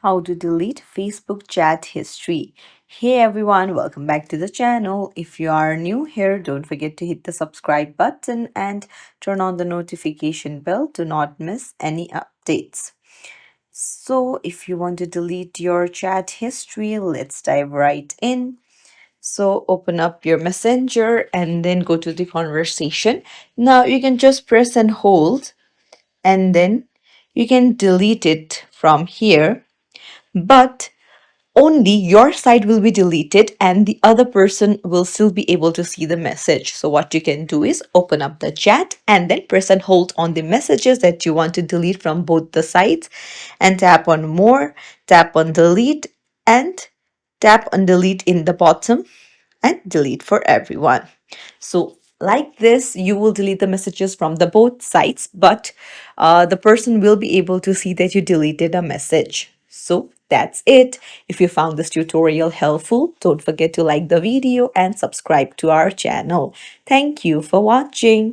How to delete Facebook chat history. Hey everyone, welcome back to the channel. If you are new here, don't forget to hit the subscribe button and turn on the notification bell to not miss any updates. So, if you want to delete your chat history, let's dive right in. So, open up your messenger and then go to the conversation. Now, you can just press and hold, and then you can delete it from here, but only your side will be deleted and the other person will still be able to see the message. So what you can do is open up the chat and then press and hold on the messages that you want to delete from both the sides and tap on more, tap on delete, and tap on delete in the bottom and delete for everyone. So like this, you will delete the messages from the both sides, but the person will be able to see that you deleted a message. So that's it. If you found this tutorial helpful, don't forget to like the video and subscribe to our channel. Thank you for watching.